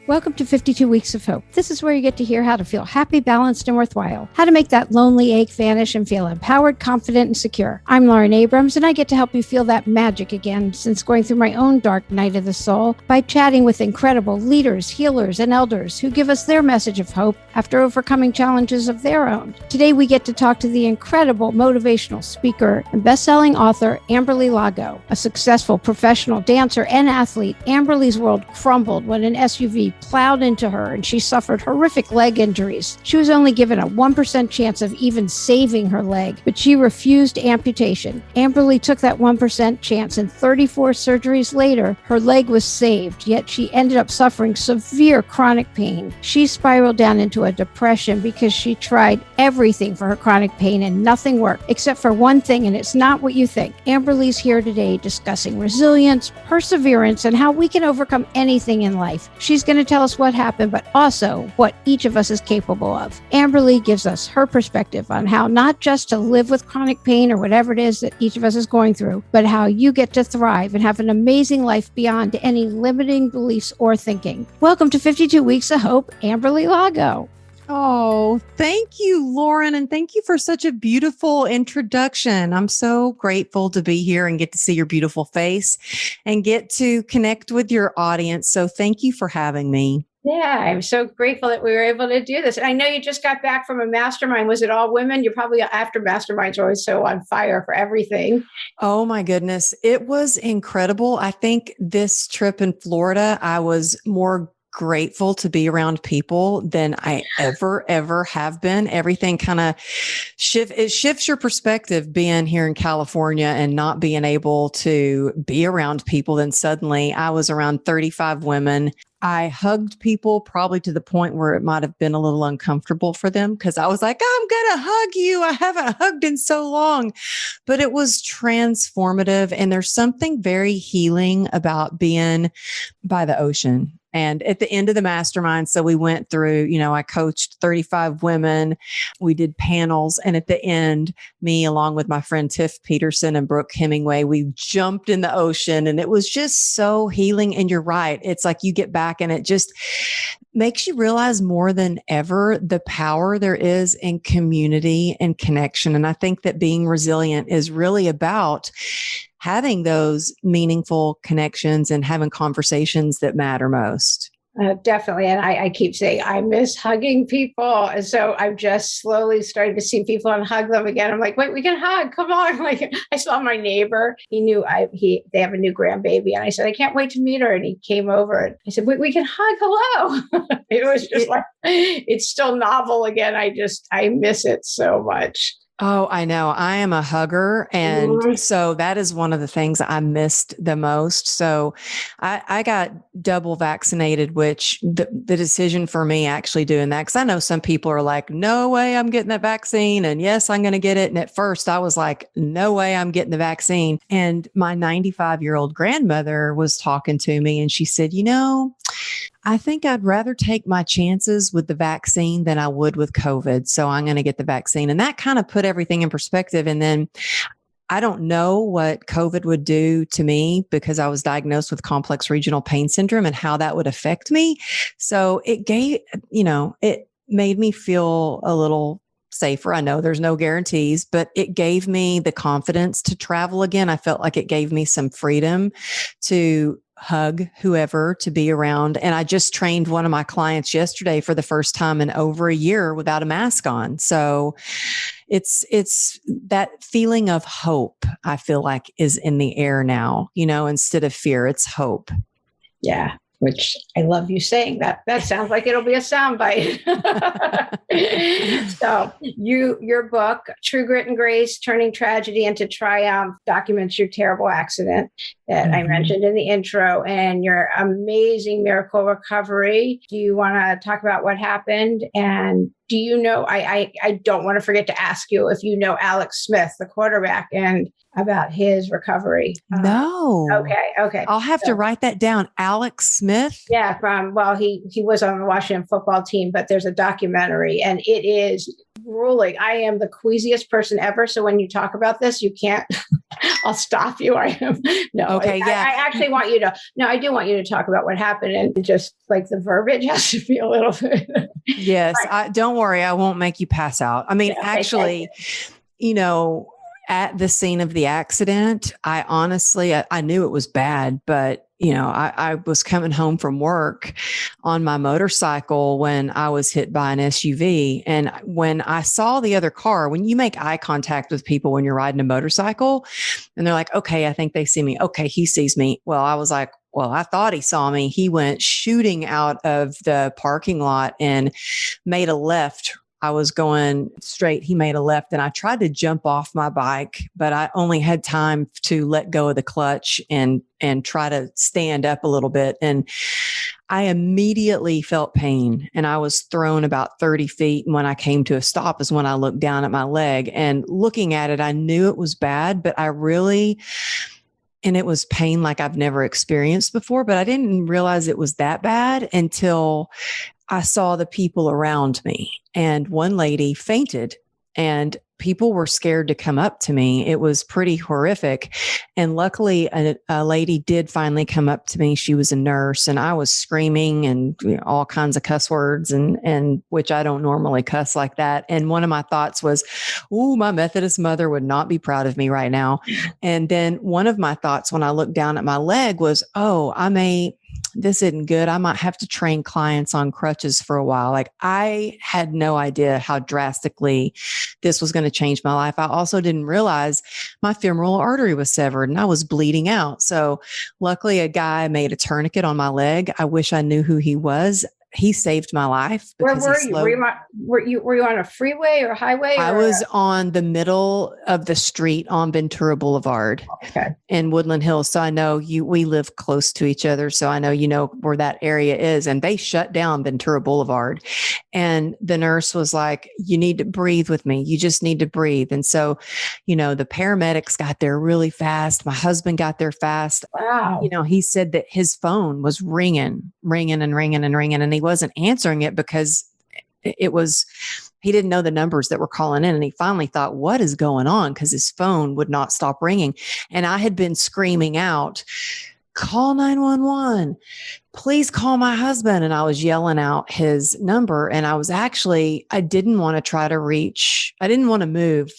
Welcome to 52 Weeks of Hope. This is where you get to hear how to feel happy, balanced, and worthwhile. How to make that lonely ache vanish and feel empowered, confident, and secure. I'm Lauren Abrams, and I get to help you feel that magic again since going through my own dark night of the soul by chatting with incredible leaders, healers, and elders who give us their message of hope after overcoming challenges of their own. Today, we get to talk to the incredible motivational speaker and best-selling author, Amberlys Lago. A successful professional dancer and athlete, Amberlys' world crumbled when an SUV plowed into her and she suffered horrific leg injuries. She was only given a 1% chance of even saving her leg, but she refused amputation. Amberlys took that 1% chance, and 34 surgeries later, her leg was saved, yet she ended up suffering severe chronic pain. She spiraled down into a depression because she tried everything for her chronic pain and nothing worked, except for one thing, and it's not what you think. Amberlys here today discussing resilience, perseverance, and how we can overcome anything in life. She's going to tell us what happened, but also what each of us is capable of. Amberlys gives us her perspective on how not just to live with chronic pain or whatever it is that each of us is going through, but how you get to thrive and have an amazing life beyond any limiting beliefs or thinking. Welcome to 52 Weeks of Hope, Amberlys Lago. Oh, thank you, Lauren. And thank you for such a beautiful introduction. I'm so grateful to be here and get to see your beautiful face and get to connect with your audience. So thank you for having me. Yeah, I'm so grateful that we were able to do this. And I know you just got back from a mastermind. Was it all women? You're probably after masterminds are always so on fire for everything. Oh my goodness. It was incredible. I think this trip in Florida, I was more grateful to be around people than I ever have been. Everything kind of shifts your perspective being here in California and not being able to be around people. Then suddenly I was around 35 women. I hugged people probably to the point where it might have been a little uncomfortable for them because I was like, I'm going to hug you. I haven't hugged in so long, but it was transformative. And there's something very healing about being by the ocean. And at the end of the mastermind, so we went through, I coached 35 women. We did panels. And at the end, me, along with my friend Tiff Peterson and Brooke Hemingway, we jumped in the ocean and it was just so healing. And you're right. It's like you get back and it just makes you realize more than ever the power there is in community and connection. And I think that being resilient is really about having those meaningful connections and having conversations that matter most. Definitely. And I keep saying, I miss hugging people. And so I'm just slowly starting to see people and hug them again. I'm like, wait, we can hug. Come on. Like I saw my neighbor. He knew they have a new grandbaby. And I said, I can't wait to meet her. And he came over and I said, we can hug. Hello. It was just like, it's still novel again. I miss it so much. Oh, I know. I am a hugger. And so that is one of the things I missed the most. So I got double vaccinated, which the decision for me actually doing that, because I know some people are like, no way I'm getting that vaccine. And yes, I'm going to get it. And at first I was like, no way I'm getting the vaccine. And my 95-year-old grandmother was talking to me and she said, I think I'd rather take my chances with the vaccine than I would with COVID. So I'm going to get the vaccine. And that kind of put everything in perspective. And then I don't know what COVID would do to me because I was diagnosed with complex regional pain syndrome and how that would affect me. So it it made me feel a little safer. I know there's no guarantees, but it gave me the confidence to travel again. I felt like it gave me some freedom to hug whoever, to be around. And I just trained one of my clients yesterday for the first time in over a year without a mask on. So it's that feeling of hope, I feel like, is in the air now, instead of fear, it's hope. Yeah. Which I love you saying that. That sounds like it'll be a soundbite. So your book, True Grit and Grace, Turning Tragedy into Triumph, documents your terrible accident that I mentioned in the intro and your amazing miracle recovery. Do you want to talk about what happened? And do you know, I don't want to forget to ask you if you know Alex Smith, the quarterback, and about his recovery. No. Okay. I'll have to write that down. Alex Smith? Yeah, he was on the Washington football team, but there's a documentary and it is grueling. I am the queasiest person ever. So when you talk about this, you can't, I'll stop you. I am. No, Okay. Yeah. I actually want you to, no, I do want you to talk about what happened, and just like the verbiage has to be a little bit. Yes. Don't worry. I won't make you pass out. I mean, Yeah, okay, actually, at the scene of the accident, I honestly, I knew it was bad, but I was coming home from work on my motorcycle when I was hit by an SUV. And when I saw the other car, when you make eye contact with people when you're riding a motorcycle and they're like, okay, I think they see me. Okay, he sees me. Well, I was like, well, I thought he saw me. He went shooting out of the parking lot and made a left. I was going straight. He made a left and I tried to jump off my bike, but I only had time to let go of the clutch and try to stand up a little bit. And I immediately felt pain and I was thrown about 30 feet. And when I came to a stop is when I looked down at my leg, and looking at it, I knew it was bad, but and it was pain like I've never experienced before, but I didn't realize it was that bad until I saw the people around me, and one lady fainted and people were scared to come up to me. It was pretty horrific. And luckily a lady did finally come up to me. She was a nurse, and I was screaming and all kinds of cuss words and which I don't normally cuss like that. And one of my thoughts was, ooh, my Methodist mother would not be proud of me right now. And then one of my thoughts when I looked down at my leg was, oh, this isn't good. I might have to train clients on crutches for a while. Like, I had no idea how drastically this was going to change my life. I also didn't realize my femoral artery was severed and I was bleeding out. So luckily a guy made a tourniquet on my leg. I wish I knew who he was. He saved my life. Where were you? Were you on a freeway or highway? I was on the middle of the street on Ventura Boulevard in Woodland Hills. So I know we live close to each other. So I know where that area is. And they shut down Ventura Boulevard. And the nurse was like, you need to breathe with me. You just need to breathe. And so, the paramedics got there really fast. My husband got there fast. Wow. He said that his phone was ringing and ringing and ringing. And he wasn't answering it because he didn't know the numbers that were calling in. And he finally thought, what is going on? Because his phone would not stop ringing. And I had been screaming out, call 911, please call my husband. And I was yelling out his number. And I didn't want to move.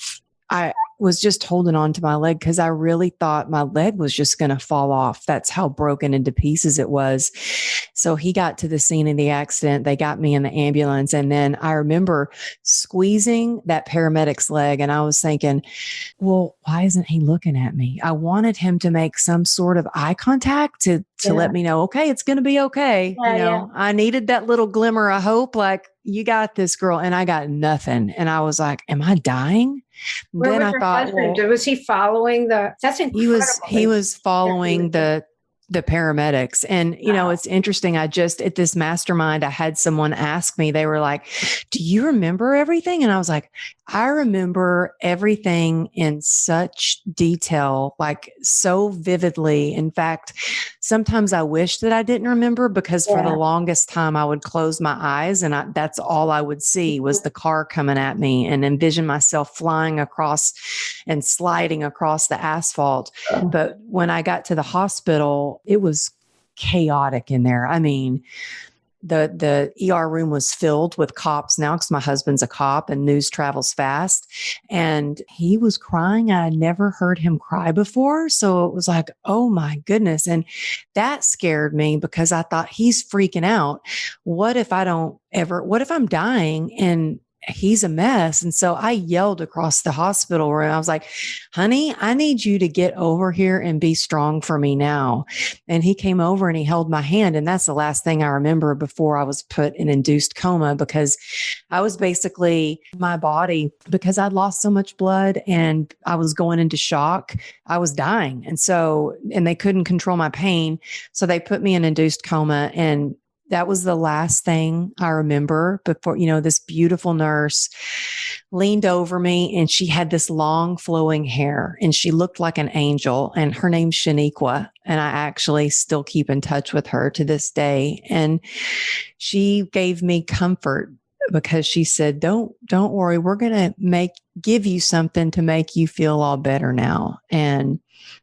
I was just holding on to my leg because I really thought my leg was just going to fall off. That's how broken into pieces it was. So he got to the scene of the accident. They got me in the ambulance. And then I remember squeezing that paramedic's leg. And I was thinking, well, why isn't he looking at me? I wanted him to make some sort of eye contact to let me know, okay, it's going to be okay. I needed that little glimmer of hope. Like, you got this, girl. And I got nothing. And I was like, am I dying? Then I thought, was he following that's incredible. He was following the paramedics. And, it's interesting. At this mastermind, I had someone ask me, they were like, do you remember everything? And I was like, I remember everything in such detail, like so vividly. In fact, sometimes I wish that I didn't remember because for the longest time I would close my eyes and that's all I would see was the car coming at me and envision myself flying across and sliding across the asphalt. But when I got to the hospital, it was chaotic in there. I mean, the ER room was filled with cops now because my husband's a cop and news travels fast. And he was crying. I never heard him cry before. So it was like, oh my goodness. And that scared me because I thought, he's freaking out. What if I'm dying and he's a mess? And so I yelled across the hospital room. I was like, honey, I need you to get over here and be strong for me now. And he came over and he held my hand. And that's the last thing I remember before I was put in induced coma, because I was basically, my body, because I'd lost so much blood and I was going into shock, I was dying. And they couldn't control my pain. So they put me in induced coma, and that was the last thing I remember before, this beautiful nurse leaned over me and she had this long flowing hair and she looked like an angel, and her name's Shaniqua. And I actually still keep in touch with her to this day. And she gave me comfort because she said, don't worry. We're going to give you something to make you feel all better now. And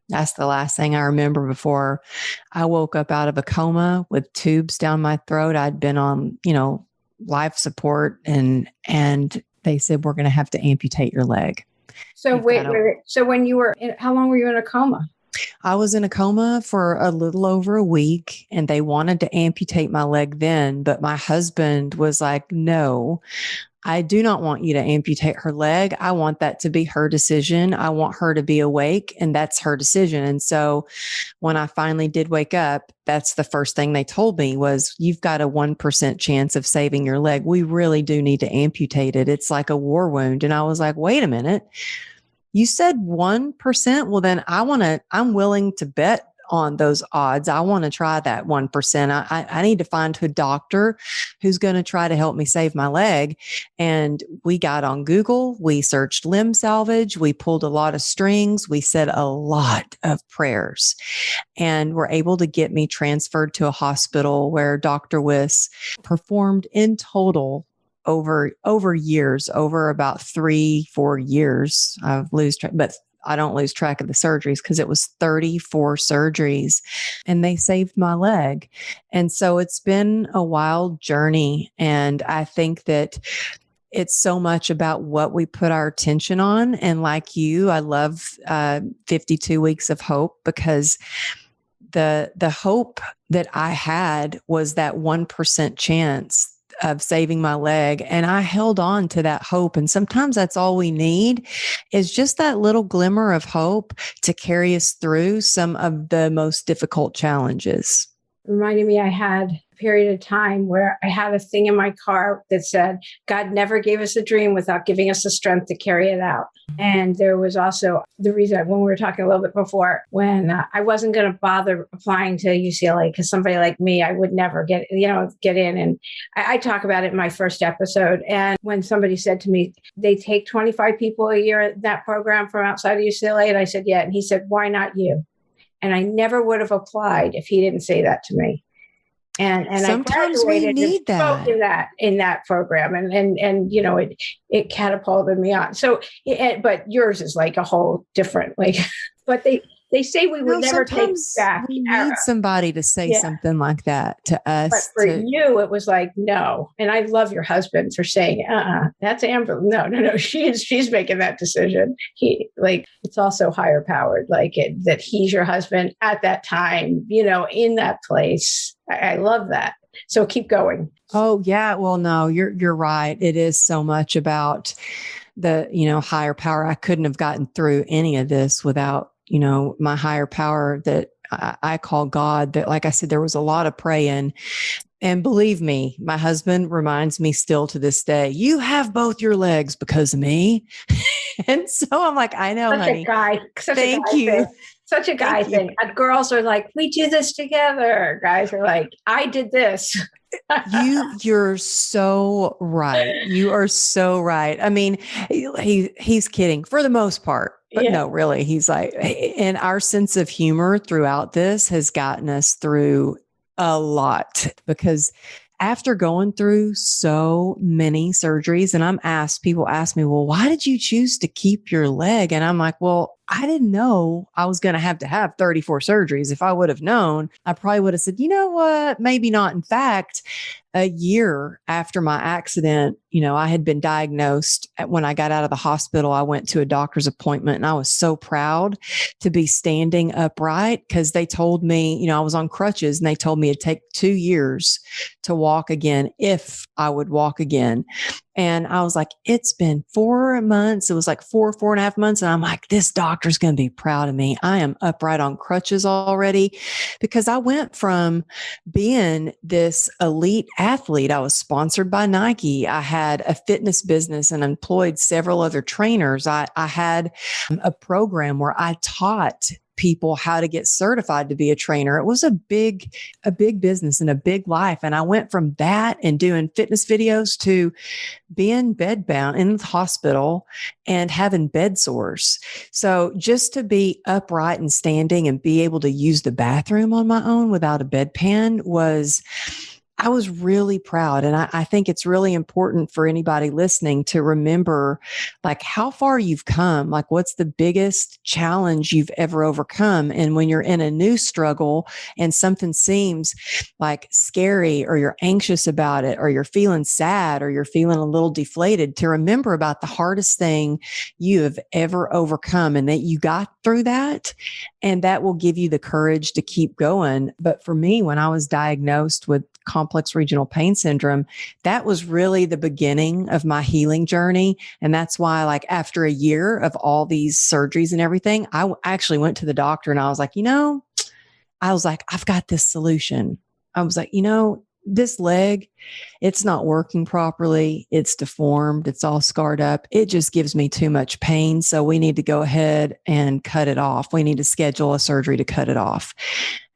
that's the last thing I remember before I woke up out of a coma with tubes down my throat. I'd been on, life support and they said, we're going to have to amputate your leg. So so when you were how long were you in a coma? I was in a coma for a little over a week and they wanted to amputate my leg then, but my husband was like, no, I do not want you to amputate her leg. I want that to be her decision. I want her to be awake and that's her decision. And so when I finally did wake up, that's the first thing they told me was, you've got a 1% chance of saving your leg. We really do need to amputate it. It's like a war wound. And I was like, wait a minute. You said 1%. Well, then I'm willing to bet on those odds. I want to try that 1%. I need to find a doctor who's going to try to help me save my leg. And we got on Google. We searched limb salvage. We pulled a lot of strings. We said a lot of prayers and were able to get me transferred to a hospital where Dr. Wiss performed in total over years, over about 3-4 years. I lose track, but I don't lose track of the surgeries because it was 34 surgeries and they saved my leg. And so it's been a wild journey. And I think that it's so much about what we put our attention on. And like you, I love 52 Weeks of Hope because the hope that I had was that 1% chance of saving my leg. And I held on to that hope. And sometimes that's all we need is just that little glimmer of hope to carry us through some of the most difficult challenges. Reminded me, I had a period of time where I had a thing in my car that said, God never gave us a dream without giving us the strength to carry it out. And there was also the reason when we were talking a little bit before, when I wasn't going to bother applying to UCLA because somebody like me, I would never get in. And I talk about it in my first episode. And when somebody said to me, they take 25 people a year at that program from outside of UCLA. And I said, yeah. And he said, why not you? And I never would have applied if he didn't say that to me. And sometimes I we need that in that program, and it catapulted me on. So, but yours is like a whole different But they say we would never take back. We need somebody to say something like that to us. But for you, it was like, no. And I love your husband for saying, that's Amber. No. She's making that decision. It's also higher powered, that he's your husband at that time, in that place. I love that. So keep going. Oh yeah. Well, no, you're right. It is so much about the, higher power. I couldn't have gotten through any of this without my higher power that I call God. That, like I said, there was a lot of praying. And believe me, my husband reminds me still to this day, you have both your legs because of me. And so I'm like, I know, honey. Thank you. Such a guy thing. Girls are like, we do this together. Guys are like, I did this. You're so right. You are so right. I mean, he's kidding for the most part, but no, really, he's like, and our sense of humor throughout this has gotten us through a lot because after going through so many surgeries, and people ask me, well, why did you choose to keep your leg? And I'm like, well, I didn't know I was going to have 34 surgeries. If I would have known, I probably would have said, you know what, maybe not. In fact, a year after my accident, I had been diagnosed. When I got out of the hospital, I went to a doctor's appointment and I was so proud to be standing upright because they told me, I was on crutches and they told me it'd take 2 years to walk again if I would walk again. And I was like, it's been 4 months. It was like 4.5 months. And I'm like, this doctor's going to be proud of me. I am upright on crutches already because I went from being this elite athlete. I was sponsored by Nike. I had a fitness business and employed several other trainers. I had a program where I taught people how to get certified to be a trainer. It was a big business and a big life. And I went from that and doing fitness videos to being bedbound in the hospital and having bed sores. So just to be upright and standing and be able to use the bathroom on my own without a bedpan was I was really proud. And I think it's really important for anybody listening to remember like how far you've come, like what's the biggest challenge you've ever overcome. And when you're in a new struggle and something seems like scary or you're anxious about it, or you're feeling sad, or you're feeling a little deflated, to remember about the hardest thing you have ever overcome and that you got through that. And that will give you the courage to keep going. But for me, when I was diagnosed with complex regional pain syndrome, that was really the beginning of my healing journey. And that's why, like, after a year of all these surgeries and everything, I actually went to the doctor and I was like, I've got this solution. I was like, this leg, it's not working properly. It's deformed. It's all scarred up. It just gives me too much pain. So we need to go ahead and cut it off. We need to schedule a surgery to cut it off.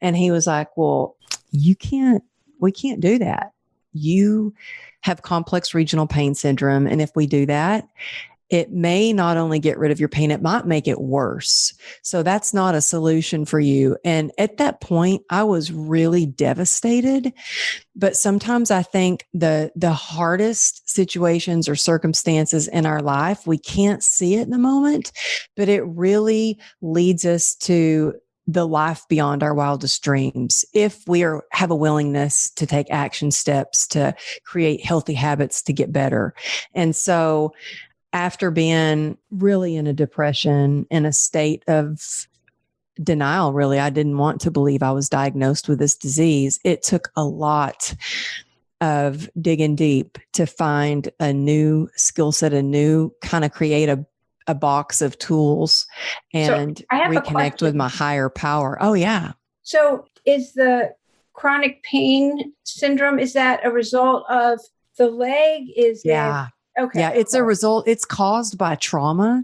And he was like, well, we can't do that. You have complex regional pain syndrome. And if we do that, it may not only get rid of your pain, it might make it worse. So that's not a solution for you. And at that point, I was really devastated. But sometimes I think the hardest situations or circumstances in our life, we can't see it in the moment, but it really leads us to the life beyond our wildest dreams if we have a willingness to take action steps to create healthy habits to get better. And so after being really in a depression, in a state of denial, really, I didn't want to believe I was diagnosed with this disease. It took a lot of digging deep to find a new skill set, create a box of tools and reconnect with my higher power. Oh, yeah. So is the chronic pain syndrome, is that a result of the leg? Yeah. Okay. Yeah, it's a result. It's caused by trauma,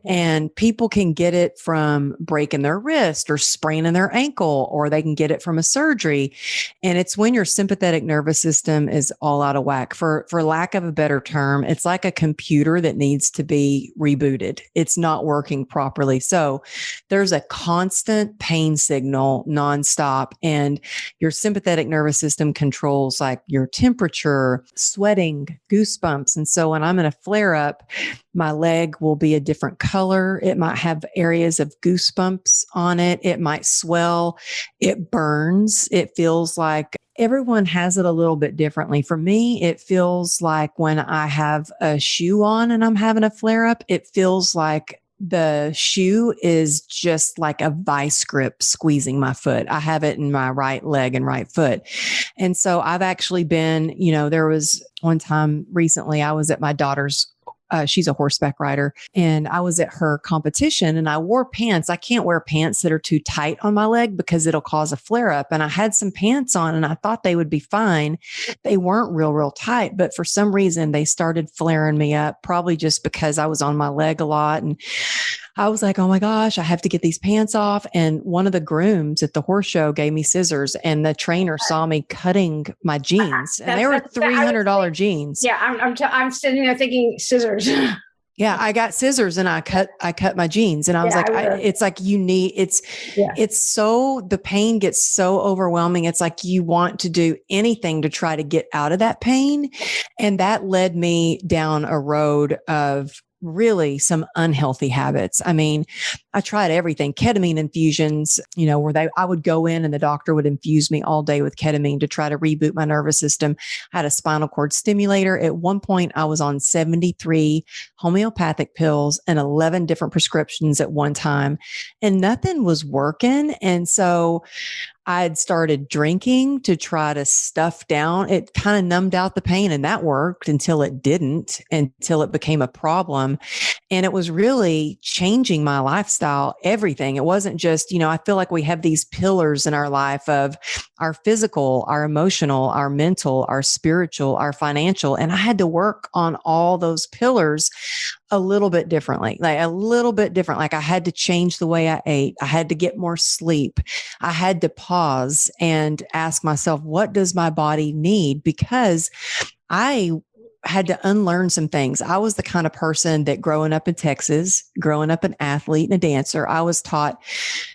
and people can get it from breaking their wrist or spraining their ankle, or they can get it from a surgery. And it's when your sympathetic nervous system is all out of whack. For lack of a better term, it's like a computer that needs to be rebooted. It's not working properly. So there's a constant pain signal nonstop, and your sympathetic nervous system controls like your temperature, sweating, goosebumps. And so when I'm in a flare up, my leg will be a different color. It might have areas of goosebumps on it. It might swell. It burns. It feels like everyone has it a little bit differently. For me, it feels like when I have a shoe on and I'm having a flare up, it feels like the shoe is just like a vice grip squeezing my foot. I have it in my right leg and right foot. And so I've actually been, there was one time recently, I was at my daughter's, she's a horseback rider, and I was at her competition and I wore pants. I can't wear pants that are too tight on my leg because it'll cause a flare up. And I had some pants on and I thought they would be fine. They weren't real tight, but for some reason they started flaring me up, probably just because I was on my leg a lot. And I was like, oh my gosh, I have to get these pants off. And one of the grooms at the horse show gave me scissors, and the trainer saw me cutting my jeans, and they were $300 jeans. Yeah. I'm sitting there thinking scissors. Yeah. I got scissors and I cut my jeans, and I was it's like it's so, the pain gets so overwhelming. It's like you want to do anything to try to get out of that pain. And that led me down a road of really some unhealthy habits. I mean, I tried everything, ketamine infusions, where I would go in and the doctor would infuse me all day with ketamine to try to reboot my nervous system. I had a spinal cord stimulator. At one point, I was on 73 homeopathic pills and 11 different prescriptions at one time, and nothing was working. And so I'd started drinking to try to stuff down. It kind of numbed out the pain, and that worked until it didn't, until it became a problem. And it was really changing my lifestyle, everything. It wasn't just, I feel like we have these pillars in our life of our physical, our emotional, our mental, our spiritual, our financial. And I had to work on all those pillars a little bit differently, like I had to change the way I ate. I had to get more sleep. I had to pause and ask myself, what does my body need? Because I had to unlearn some things. I was the kind of person that growing up in Texas, growing up an athlete and a dancer, I was taught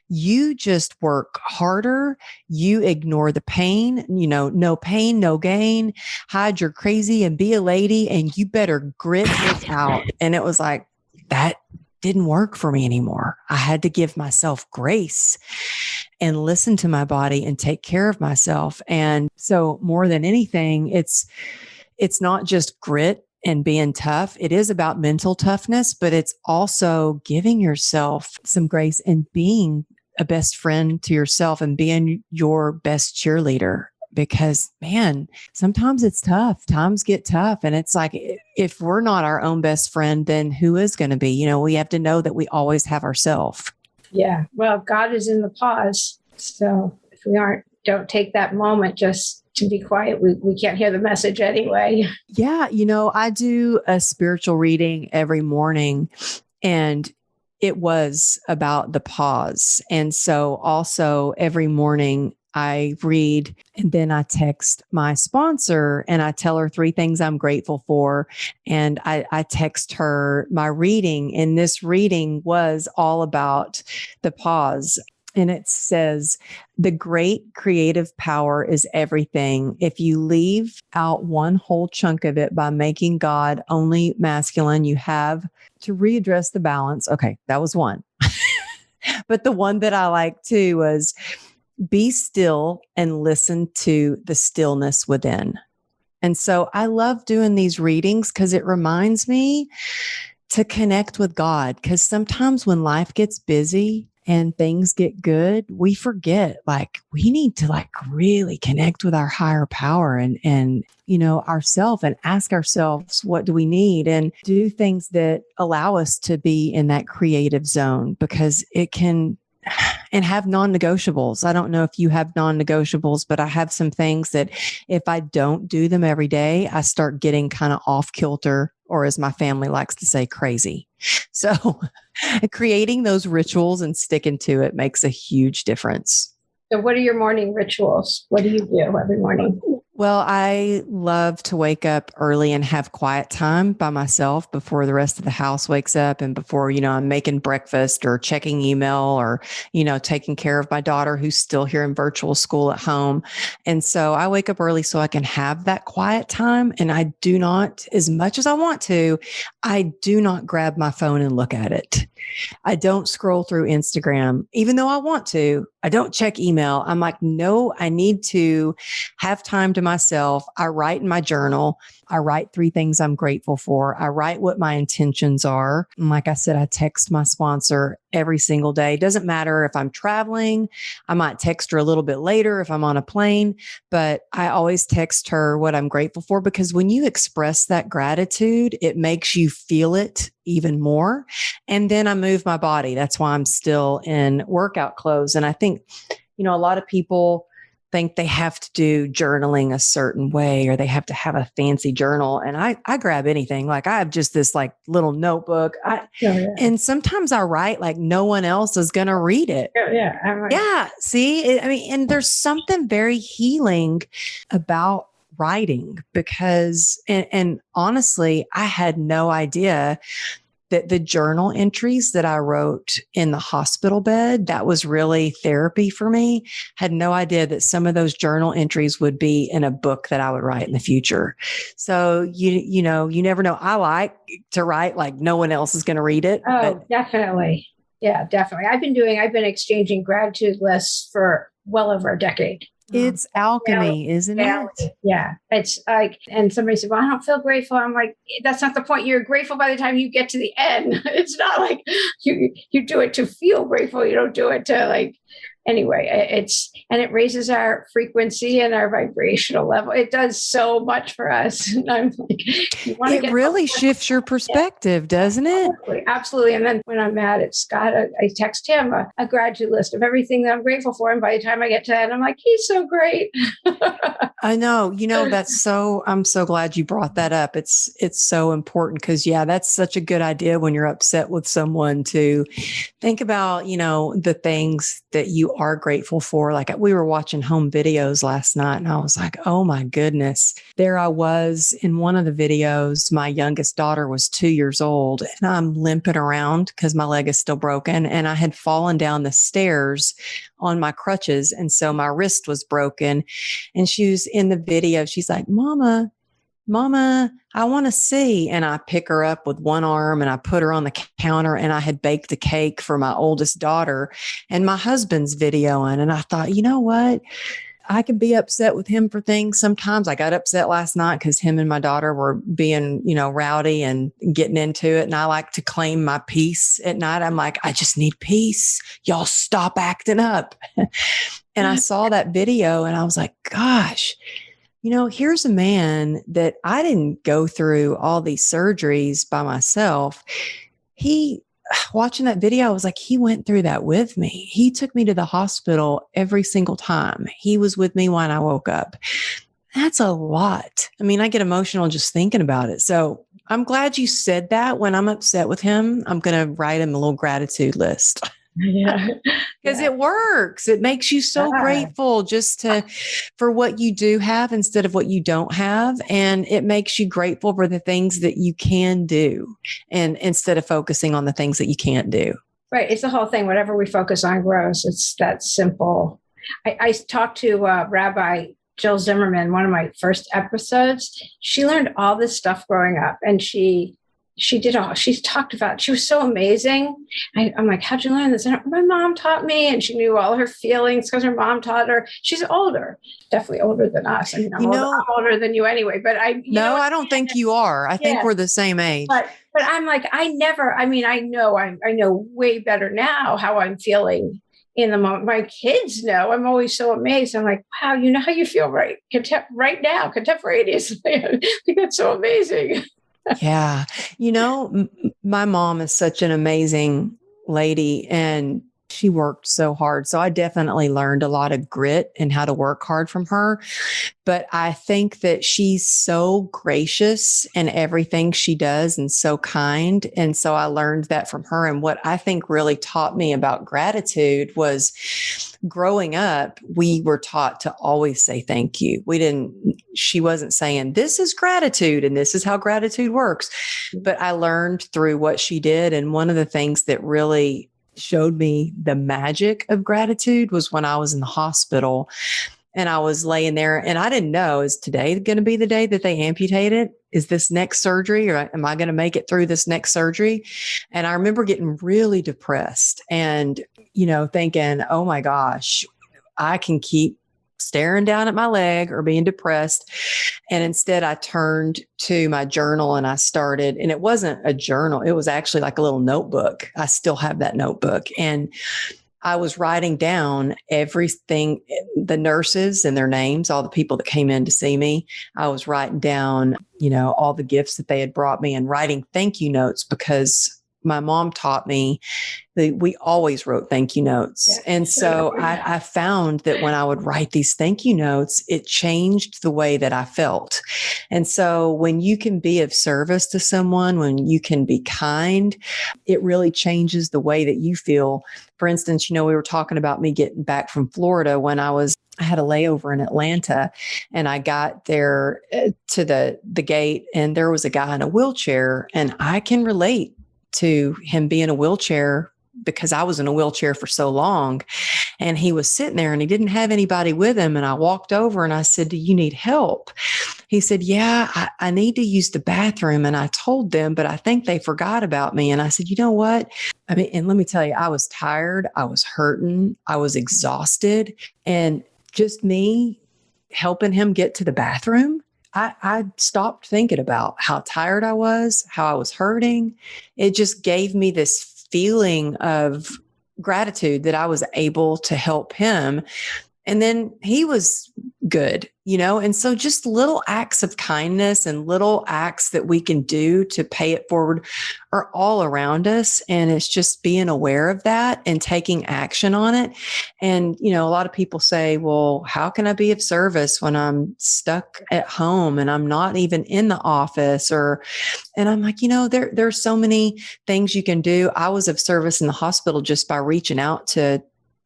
you just work harder. You ignore the pain, no pain, no gain, hide your crazy and be a lady, and you better grit this out. And it was like, that didn't work for me anymore. I had to give myself grace and listen to my body and take care of myself. And so more than anything, it's not just grit and being tough. It is about mental toughness, but it's also giving yourself some grace and being a best friend to yourself and being your best cheerleader. Because man, sometimes it's tough. Times get tough. And it's like, if we're not our own best friend, then who is going to be? We have to know that we always have ourselves. Yeah. Well, God is in the pause. So if we don't take that moment just to be quiet, we can't hear the message anyway. Yeah. I do a spiritual reading every morning, and it was about the pause. And so also every morning I read, and then I text my sponsor and I tell her 3 things I'm grateful for. And I text her my reading. And this reading was all about the pause. And it says, the great creative power is everything. If you leave out one whole chunk of it by making God only masculine, you have to readdress the balance. Okay, that was one. But the one that I like too was, be still and listen to the stillness within. And so I love doing these readings because it reminds me to connect with God. Because sometimes when life gets busy and things get good, we forget, we need to really connect with our higher power and ourselves, and ask ourselves, what do we need? And do things that allow us to be in that creative zone, because it can, and have non-negotiables. I don't know if you have non-negotiables, but I have some things that if I don't do them every day, I start getting kind of off kilter, or as my family likes to say, crazy. So creating those rituals and sticking to it makes a huge difference. So what are your morning rituals? What do you do every morning? Well, I love to wake up early and have quiet time by myself before the rest of the house wakes up, and before, I'm making breakfast or checking email or, taking care of my daughter who's still here in virtual school at home. And so I wake up early so I can have that quiet time. And I do not, as much as I want to, I do not grab my phone and look at it. I don't scroll through Instagram, even though I want to. I don't check email. I'm like, no, I need to have time to myself. I write in my journal. I write 3 things I'm grateful for. I write what my intentions are. And like I said, I text my sponsor every single day. It doesn't matter if I'm traveling. I might text her a little bit later if I'm on a plane, but I always text her what I'm grateful for, because when you express that gratitude, it makes you feel it even more. And then I move my body. That's why I'm still in workout clothes. And I think, a lot of people think they have to do journaling a certain way, or they have to have a fancy journal. And I grab anything. I have just this little notebook. And sometimes I write like no one else is going to read it. Yeah. See, and there's something very healing about writing, because, and honestly, I had no idea that the journal entries that I wrote in the hospital bed, that was really therapy for me. Had no idea that some of those journal entries would be in a book that I would write in the future. So, you never know. I like to write like no one else is going to read it. Oh, definitely. Yeah, definitely. I've been exchanging gratitude lists for well over a decade. It's alchemy, isn't it? Yeah. It's like, and somebody said, well, I don't feel grateful. I'm like, that's not the point. You're grateful by the time you get to the end. It's not like you do it to feel grateful. You don't do it to anyway, it raises our frequency and our vibrational level. It does so much for us. And I'm like, it really shifts your perspective, doesn't it? Absolutely. And then when I'm mad at Scott, I text him a gratitude list of everything that I'm grateful for. And by the time I get to that, I'm like, he's so great. I know, I'm so glad you brought that up. It's so important because that's such a good idea when you're upset with someone to think about, the things that you are grateful for. Like we were watching home videos last night and I was like, oh my goodness, there I was in one of the videos. My youngest daughter was 2 years old and I'm limping around because my leg is still broken and I had fallen down the stairs on my crutches. And so my wrist was broken and she was in the video. She's like, Mama, I want to see. And I pick her up with one arm and I put her on the counter and I had baked a cake for my oldest daughter and my husband's videoing. And I thought, you know what? I can be upset with him for things. Sometimes I got upset last night because him and my daughter were being, rowdy and getting into it. And I like to claim my peace at night. I'm like, I just need peace. Y'all stop acting up. And I saw that video and I was like, gosh, here's a man that I didn't go through all these surgeries by myself. Watching that video, I was like, he went through that with me. He took me to the hospital every single time. He was with me when I woke up. That's a lot. I mean, I get emotional just thinking about it. So I'm glad you said that. When I'm upset with him, I'm going to write him a little gratitude list. Yeah. Because it works. It makes you so grateful for what you do have instead of what you don't have. And it makes you grateful for the things that you can do and instead of focusing on the things that you can't do. Right. It's the whole thing. Whatever we focus on grows. It's that simple. I talked to Rabbi Jill Zimmerman, one of my first episodes. She learned all this stuff growing up and she talked about, she was so amazing. I'm like, how'd you learn this? And my mom taught me, and she knew all her feelings because her mom taught her. She's older, definitely older than us. I mean, I'm older than you anyway, but I don't think you are. I think we're the same age. But I'm like, I know way better now how I'm feeling in the moment. My kids know. I'm always so amazed. I'm like, wow, you know how you feel right now, contemporaneously. I think that's so amazing. Yeah. My mom is such an amazing lady and she worked so hard. So I definitely learned a lot of grit and how to work hard from her. But I think that she's so gracious in everything she does and so kind. And so I learned that from her. And what I think really taught me about gratitude was growing up, we were taught to always say thank you. She wasn't saying this is gratitude and this is how gratitude works. But I learned through what she did. And one of the things that really showed me the magic of gratitude was when I was in the hospital and I was laying there and I didn't know, is today going to be the day that they amputate it? Is this next surgery or am I going to make it through this next surgery? And I remember getting really depressed and, thinking, oh my gosh, I can keep staring down at my leg or being depressed. And instead I turned to my journal and I started, and it wasn't a journal. It was actually like a little notebook. I still have that notebook. And I was writing down everything, the nurses and their names, all the people that came in to see me. I was writing down, all the gifts that they had brought me and writing thank you notes because my mom taught me that we always wrote thank you notes. Yeah. And so I found that when I would write these thank you notes, it changed the way that I felt. And so when you can be of service to someone, when you can be kind, it really changes the way that you feel. For instance, we were talking about me getting back from Florida when I had a layover in Atlanta and I got there to the gate and there was a guy in a wheelchair, and I can relate to him being in a wheelchair because I was in a wheelchair for so long. And he was sitting there and he didn't have anybody with him. And I walked over and I said, do you need help? He said, yeah, I need to use the bathroom. And I told them, but I think they forgot about me. And I said, you know what? And let me tell you, I was tired. I was hurting. I was exhausted. And just me helping him get to the bathroom, I stopped thinking about how tired I was, how I was hurting. It just gave me this feeling of gratitude that I was able to help him. And then he was good. And so just little acts of kindness and little acts that we can do to pay it forward are all around us. And it's just being aware of that and taking action on it. And, a lot of people say, well, how can I be of service when I'm stuck at home and I'm not even in the office? And I'm like, there's so many things you can do. I was of service in the hospital just by reaching out to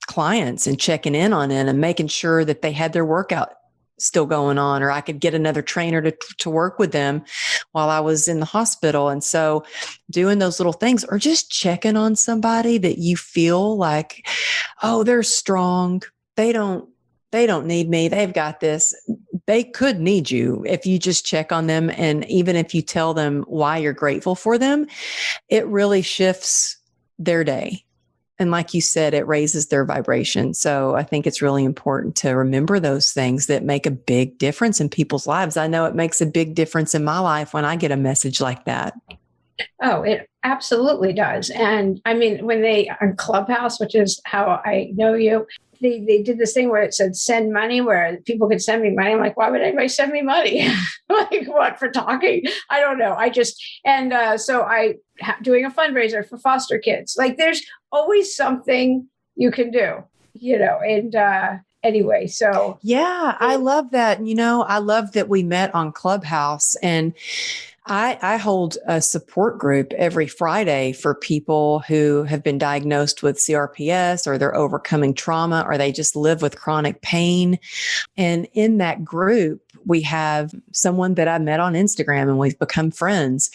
clients and checking in on it and making sure that they had their workout still going on, or I could get another trainer to work with them while I was in the hospital. And so doing those little things, or just checking on somebody that you feel like, oh, they're strong. They don't need me. They've got this. They could need you if you just check on them. And even if you tell them why you're grateful for them, it really shifts their day. And like you said, it raises their vibration. So I think it's really important to remember those things that make a big difference in people's lives. I know it makes a big difference in my life when I get a message like that. Oh, it absolutely does. And I mean, when they on Clubhouse, which is how I know you, they did this thing where it said send money, where people could send me money. I'm like, why would anybody send me money? Like, what, for talking? I don't know. So I doing a fundraiser for foster kids. Like, there's always something you can do, anyway. So yeah, I love that. I love that we met on Clubhouse, and I hold a support group every Friday for people who have been diagnosed with CRPS, or they're overcoming trauma, or they just live with chronic pain. And in that group, we have someone that I met on Instagram and we've become friends.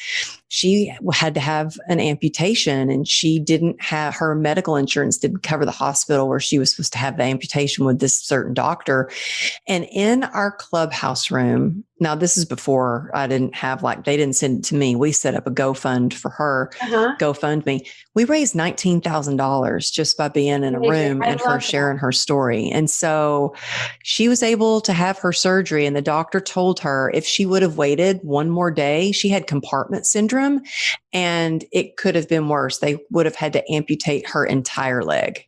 She had to have an amputation, and she didn't have, her medical insurance didn't cover the hospital where she was supposed to have the amputation with this certain doctor. And in our Clubhouse room, now this is before I didn't have, they didn't send it to me. We set up a GoFund for her, GoFundMe. We raised $19,000 just by being in a room and her sharing her story. And so she was able to have her surgery, and the doctor told her if she would have waited one more day, she had compartment syndrome and it could have been worse. They would have had to amputate her entire leg.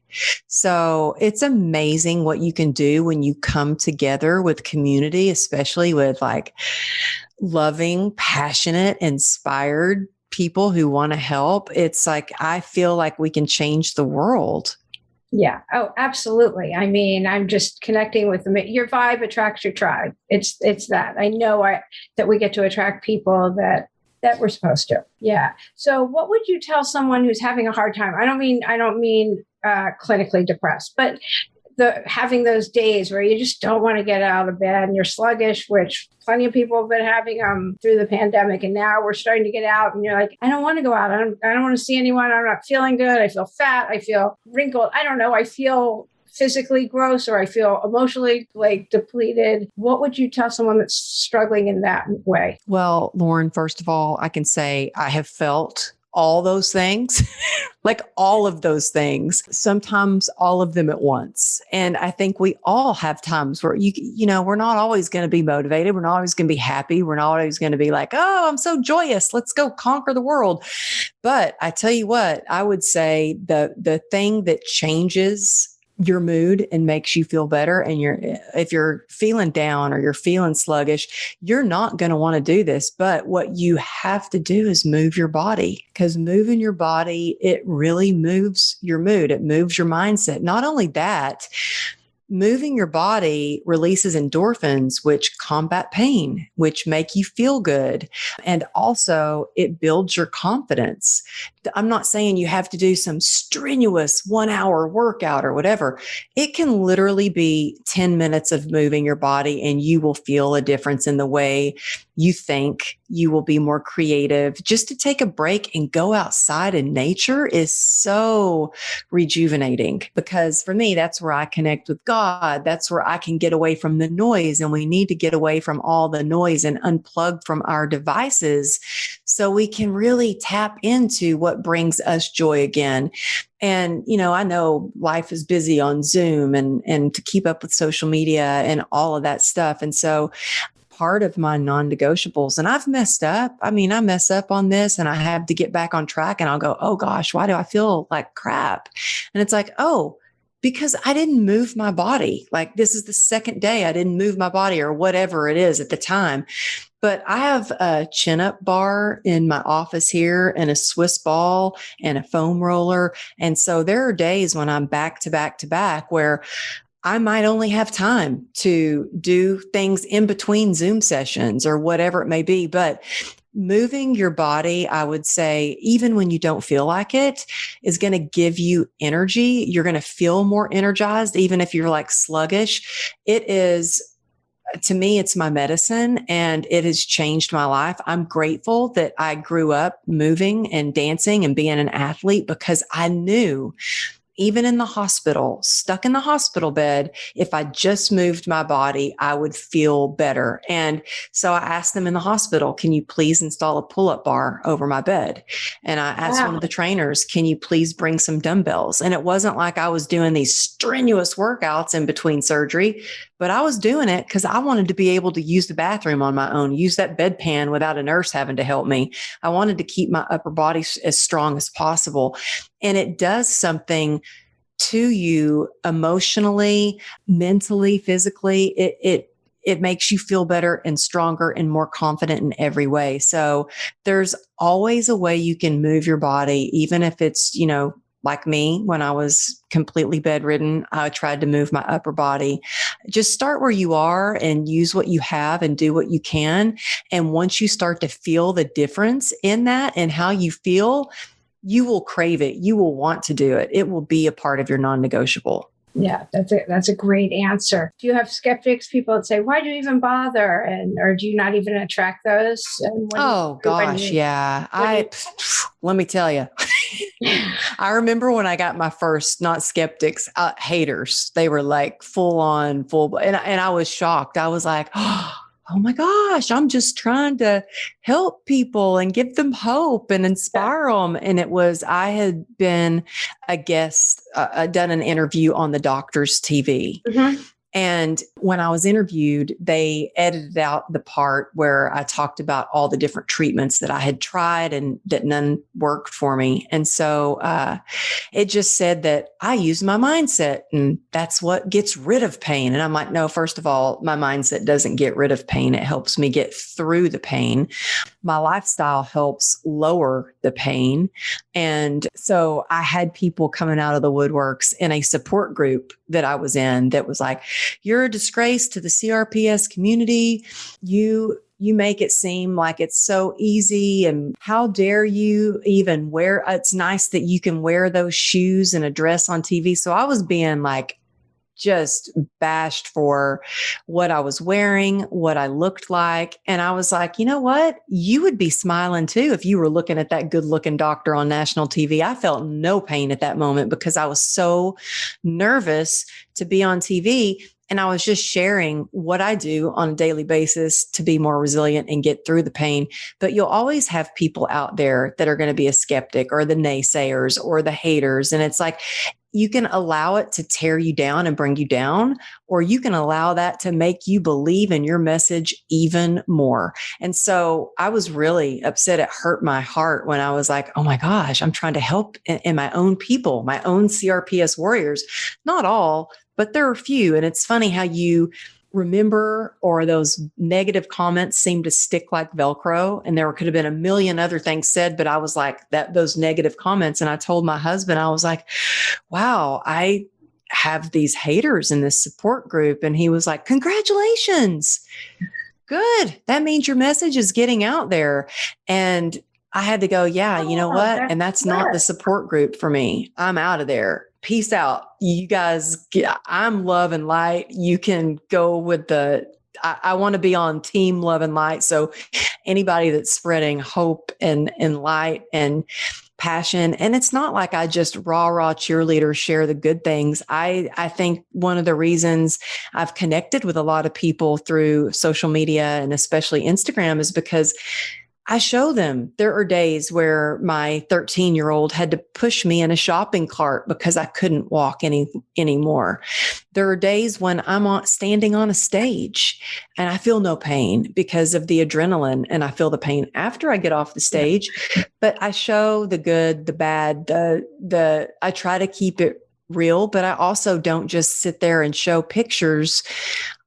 So it's amazing what you can do when you come together with community, especially with loving, passionate, inspired people who want to help. It's I feel like we can change the world. Yeah. Oh, absolutely. I mean, I'm just connecting with them. Your vibe attracts your tribe. It's that. I know that we get to attract people that we're supposed to. Yeah. So what would you tell someone who's having a hard time? I don't mean clinically depressed, but having those days where you just don't want to get out of bed and you're sluggish, which plenty of people have been having through the pandemic. And now we're starting to get out and you're like, I don't want to go out. I don't want to see anyone. I'm not feeling good. I feel fat. I feel wrinkled. I don't know. I feel physically gross, or I feel emotionally depleted. What would you tell someone that's struggling in that way? Well, Lauren, first of all, I can say I have felt all those things, all of those things, sometimes all of them at once. And I think we all have times where we're not always going to be motivated. We're not always going to be happy. We're not always going to be like, oh, I'm so joyous. Let's go conquer the world. But I tell you what, I would say the thing that changes your mood and makes you feel better. And if you're feeling down or you're feeling sluggish, you're not going to want to do this. But what you have to do is move your body, because moving your body, it really moves your mood. It moves your mindset. Not only that, moving your body releases endorphins, which combat pain, which make you feel good. And also it builds your confidence. I'm not saying you have to do some strenuous 1-hour workout or whatever. It can literally be 10 minutes of moving your body and you will feel a difference in the way you think. You will be more creative. Just to take a break and go outside in nature is so rejuvenating, because for me, that's where I connect with God. That's where I can get away from the noise. And we need to get away from all the noise and unplug from our devices so we can really tap into what brings us joy again. And, I know life is busy on Zoom and to keep up with social media and all of that stuff. And so part of my non-negotiables, and I've messed up. I mean, I mess up on this and I have to get back on track and I'll go, oh gosh, why do I feel like crap? And it's like, oh, because I didn't move my body. Like, this is the second day I didn't move my body or whatever it is at the time. But I have a chin up bar in my office here and a Swiss ball and a foam roller. And so there are days when I'm back to back to back where I might only have time to do things in between Zoom sessions or whatever it may be. But moving your body, I would say, even when you don't feel like it, is going to give you energy. You're going to feel more energized, even if you're like sluggish. It is, to me, it's my medicine, and it has changed my life. I'm grateful that I grew up moving and dancing and being an athlete, because I knew, even in the hospital, stuck in the hospital bed, if I just moved my body, I would feel better. And so I asked them in the hospital, can you please install a pull-up bar over my bed? And I asked one of the trainers, can you please bring some dumbbells? And it wasn't like I was doing these strenuous workouts in between surgery, but I was doing it because I wanted to be able to use the bathroom on my own, use that bedpan without a nurse having to help me. I wanted to keep my upper body as strong as possible. And it does something to you emotionally, mentally, physically. It makes you feel better and stronger and more confident in every way. So there's always a way you can move your body, even if it's, like me, when I was completely bedridden, I tried to move my upper body. Just start where you are and use what you have and do what you can. And once you start to feel the difference in that and how you feel, you will crave it. You will want to do it. It will be a part of your non-negotiable. Yeah, that's a great answer. Do you have skeptics, people that say, why do you even bother? Or do you not even attract those? Oh gosh. Yeah. Let me tell you, I remember when I got my first, not skeptics, haters. They were like full, and I was shocked. I was like, oh my gosh, I'm just trying to help people and give them hope and inspire them. And I had been a guest, done an interview on the doctor's TV. Mm-hmm. And when I was interviewed, they edited out the part where I talked about all the different treatments that I had tried and that none worked for me. And so it just said that I use my mindset and that's what gets rid of pain. And I'm like, no, first of all, my mindset doesn't get rid of pain. It helps me get through the pain. My lifestyle helps lower the pain. And so I had people coming out of the woodworks in a support group that I was in that was like, you're a disgrace to the CRPS community. You make it seem like it's so easy. And how dare you even wear, it's nice that you can wear those shoes and a dress on TV. So I was being like, just bashed for what I was wearing, what I looked like. And I was like, you know what? You would be smiling too if you were looking at that good looking doctor on national TV. I felt no pain at that moment because I was so nervous to be on TV. And I was just sharing what I do on a daily basis to be more resilient and get through the pain. But you'll always have people out there that are going to be a skeptic or the naysayers or the haters. And it's like, you can allow it to tear you down and bring you down, or you can allow that to make you believe in your message even more. And so I was really upset. It hurt my heart when I was like, oh my gosh, I'm trying to help in my own people, my own CRPS warriors. Not all, but there are a few. And it's funny how you remember, or those negative comments seem to stick like Velcro. And there could have been a million other things said, but I was like those negative comments. And I told my husband, I was like, wow, I have these haters in this support group. And he was like, congratulations. Good. That means your message is getting out there. And I had to go, yeah, you know what? And that's not the support group for me. I'm out of there. Peace out. You guys, I'm love and light. You can go with I want to be on team love and light. So anybody that's spreading hope and light and passion. And it's not like I just raw cheerleader share the good things. I think one of the reasons I've connected with a lot of people through social media and especially Instagram is because I show them. There are days where my 13-year-old had to push me in a shopping cart because I couldn't walk anymore. There are days when I'm standing on a stage and I feel no pain because of the adrenaline, and I feel the pain after I get off the stage. But I show the good, the bad, I try to keep it real, but I also don't just sit there and show pictures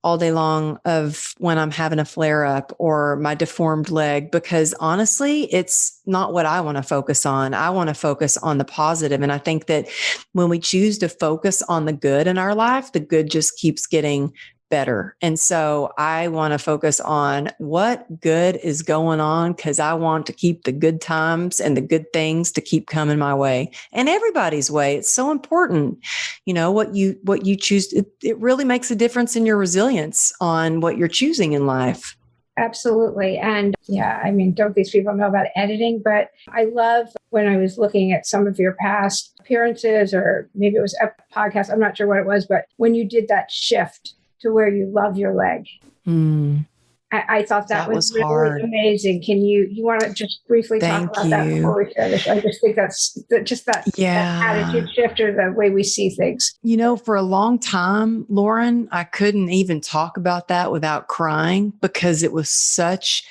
all day long of when I'm having a flare up or my deformed leg, because honestly, it's not what I want to focus on. I want to focus on the positive. And I think that when we choose to focus on the good in our life, the good just keeps getting better. And so I want to focus on what good is going on, because I want to keep the good times and the good things to keep coming my way and everybody's way. It's so important. What you choose, it really makes a difference in your resilience on what you're choosing in life. Absolutely. And don't these people know about editing? But I love when I was looking at some of your past appearances, or maybe it was a podcast, I'm not sure what it was, but when you did that shift to where you love your leg. I thought that was really hard. Amazing. Can you want to just briefly talk about that before we finish? I just think that attitude shift, or the way we see things. For a long time, Lauren, I couldn't even talk about that without crying, because it was such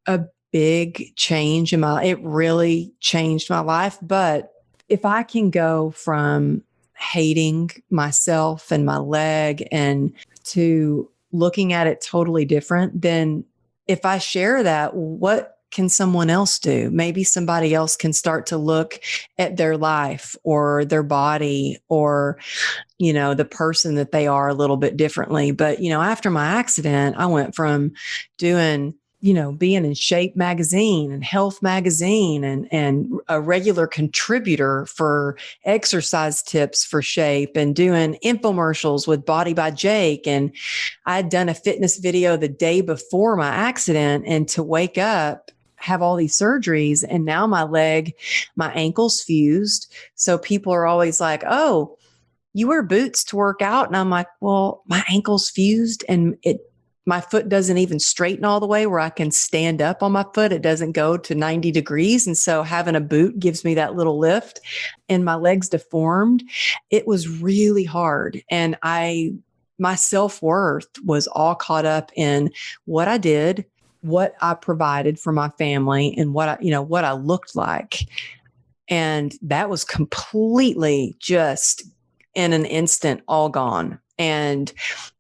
a big change it really changed my life. But if I can go from hating myself and my leg and to looking at it totally different, then if I share that, what can someone else do? Maybe somebody else can start to look at their life or their body or, the person that they are a little bit differently. But, after my accident, I went from doing being in Shape magazine and Health magazine and a regular contributor for exercise tips for Shape and doing infomercials with Body by Jake. And I'd done a fitness video the day before my accident, and to wake up, have all these surgeries. And now my ankle's fused. So people are always like, oh, you wear boots to work out. And I'm like, well, my ankle's fused and my foot doesn't even straighten all the way where I can stand up on my foot. It doesn't go to 90 degrees. And so having a boot gives me that little lift, and my leg's deformed. It was really hard. And my self-worth was all caught up in what I did, what I provided for my family, and what I looked like. And that was completely just in an instant all gone. And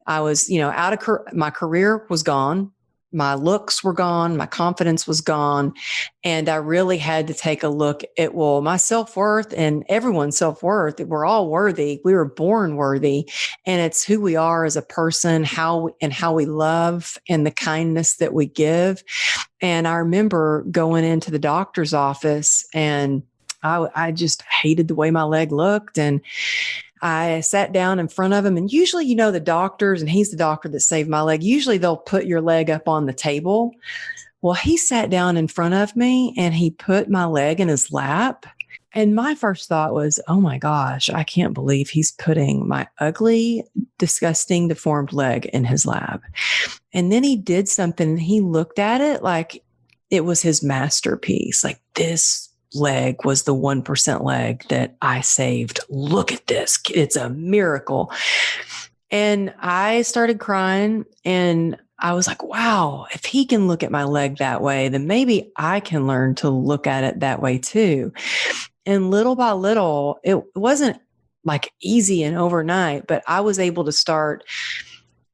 I was, out of my career was gone. My looks were gone. My confidence was gone. And I really had to take a look at, my self-worth and everyone's self-worth. We're all worthy. We were born worthy. And it's who we are as a person, how we love, and the kindness that we give. And I remember going into the doctor's office, and I just hated the way my leg looked. And I sat down in front of him, and usually, the doctors, and he's the doctor that saved my leg, usually they'll put your leg up on the table. Well, he sat down in front of me and he put my leg in his lap. And my first thought was, oh my gosh, I can't believe he's putting my ugly, disgusting, deformed leg in his lap. And then he did something, and he looked at it like it was his masterpiece. Like, this leg was the 1% leg that I saved. Look at this. It's a miracle. And I started crying, and I was like, wow, if he can look at my leg that way, then maybe I can learn to look at it that way too. And little by little, it wasn't like easy and overnight, but I was able to start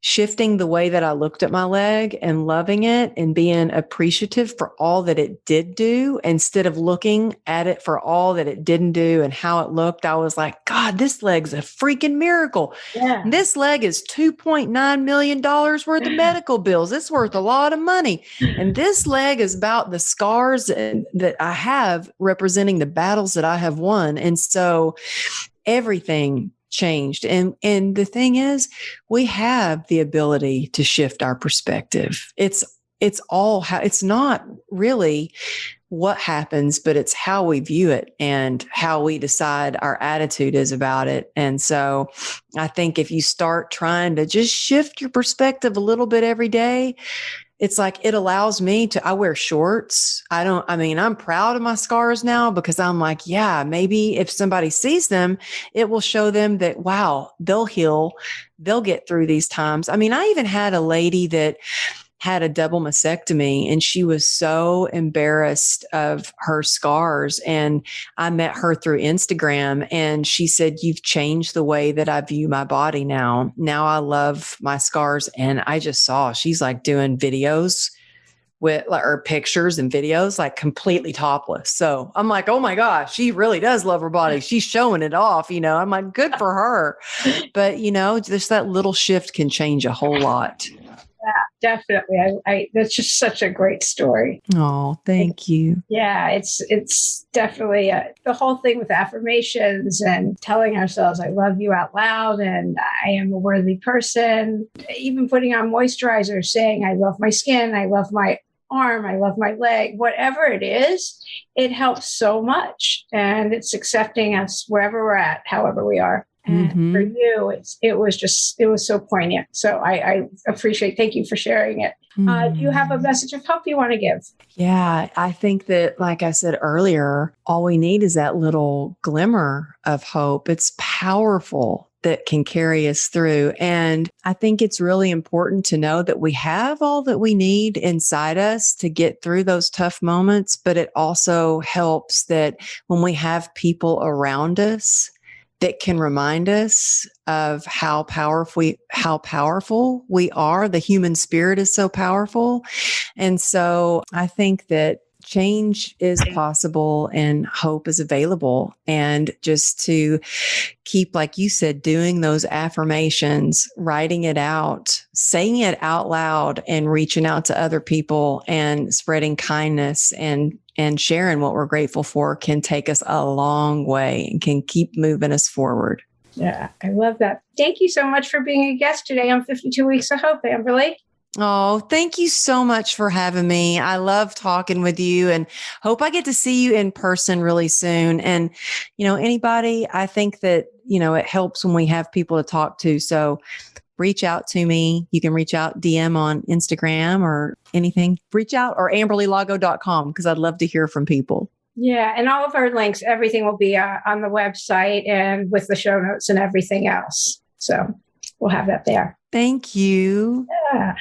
shifting the way that I looked at my leg and loving it and being appreciative for all that it did do, instead of looking at it for all that it didn't do and how it looked. I was like, God, this leg's a freaking miracle. Yeah. This leg is $2.9 million worth of medical bills. It's worth a lot of money. And this leg is about the scars that I have, representing the battles that I have won. And so everything changed. And the thing is, we have the ability to shift our perspective. It's all how, it's not really what happens, but it's how we view it and how we decide our attitude is about it. And so I think if you start trying to just shift your perspective a little bit every day, it's like, it allows me I wear shorts. I'm proud of my scars now, because I'm like, yeah, maybe if somebody sees them, it will show them that, wow, they'll heal. They'll get through these times. I even had a lady that had a double mastectomy, and she was so embarrassed of her scars. And I met her through Instagram, and she said, "You've changed the way that I view my body now. Now I love my scars." And I just saw she's like doing videos with like, or pictures and videos, like completely topless. So I'm like, oh my gosh, she really does love her body. She's showing it off, I'm like, good for her. But just that little shift can change a whole lot. Yeah, definitely. I that's just such a great story. Oh, thank you. Yeah, it's definitely the whole thing with affirmations and telling ourselves, I love you out loud and I am a worthy person. Even putting on moisturizer, saying, I love my skin, I love my arm, I love my leg, whatever it is, it helps so much. And it's accepting us wherever we're at, however we are. And for you, it was so poignant. So I appreciate, thank you for sharing it. Do you have a message of hope you want to give? Yeah, I think that, like I said earlier, all we need is that little glimmer of hope. It's powerful, that can carry us through. And I think it's really important to know that we have all that we need inside us to get through those tough moments. But it also helps that when we have people around us that can remind us of how powerful we are. The human spirit is so powerful. And so I think that change is possible and hope is available. And just to keep, like you said, doing those affirmations, writing it out, saying it out loud, and reaching out to other people and spreading kindness and sharing what we're grateful for can take us a long way and can keep moving us forward. Yeah, I love that. Thank you so much for being a guest today on 52 Weeks of Hope, Amberlys. Oh, thank you so much for having me. I love talking with you and hope I get to see you in person really soon. And, anybody, I think that, it helps when we have people to talk to. So reach out to me. You can reach out, DM on Instagram or anything. Reach out, or amberlylago.com, because I'd love to hear from people. Yeah. And all of our links, everything will be on the website and with the show notes and everything else. So we'll have that there. Thank you. Yeah.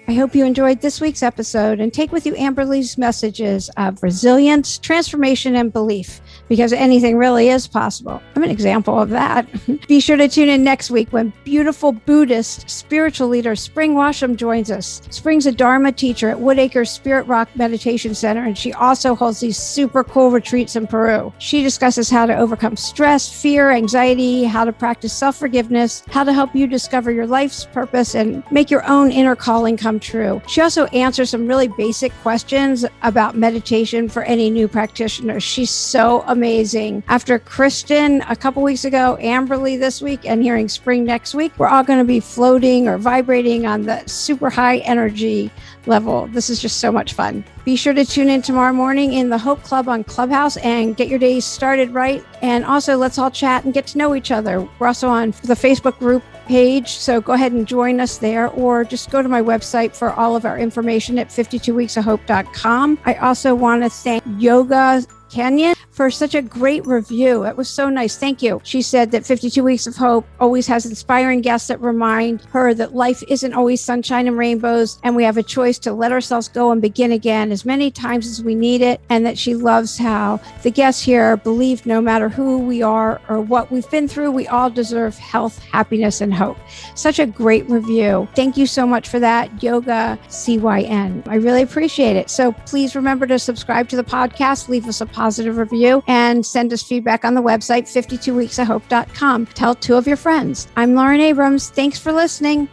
I hope you enjoyed this week's episode and take with you Amberlys' messages of resilience, transformation, and belief, because anything really is possible. I'm an example of that. Be sure to tune in next week when beautiful Buddhist spiritual leader Spring Washam joins us. Spring's a Dharma teacher at Woodacre Spirit Rock Meditation Center, and she also holds these super cool retreats in Peru. She discusses how to overcome stress, fear, anxiety, how to practice self-forgiveness, how to help you discover your life's purpose and make your own inner calling come true. She also answers some really basic questions about meditation for any new practitioners. She's so amazing. After Kristen a couple weeks ago, Amberly this week, and hearing Spring next week, we're all going to be floating or vibrating on the super high energy level. This is just so much fun. Be sure to tune in tomorrow morning in the Hope Club on Clubhouse and get your days started right. And also, let's all chat and get to know each other. We're also on the Facebook group page, so go ahead and join us there, or just go to my website for all of our information at 52weeksofhope.com. I also want to thank Yoga Kenyon for such a great review. It was so nice. Thank you. She said that 52 Weeks of Hope always has inspiring guests that remind her that life isn't always sunshine and rainbows, and we have a choice to let ourselves go and begin again as many times as we need it, and that she loves how the guests here believe no matter who we are or what we've been through, we all deserve health, happiness, and hope. Such a great review. Thank you so much for that, Yoga CYN. I really appreciate it. So please remember to subscribe to the podcast, leave us a positive review, and send us feedback on the website, 52weeksofhope.com. Tell 2 of your friends. I'm Lauren Abrams. Thanks for listening.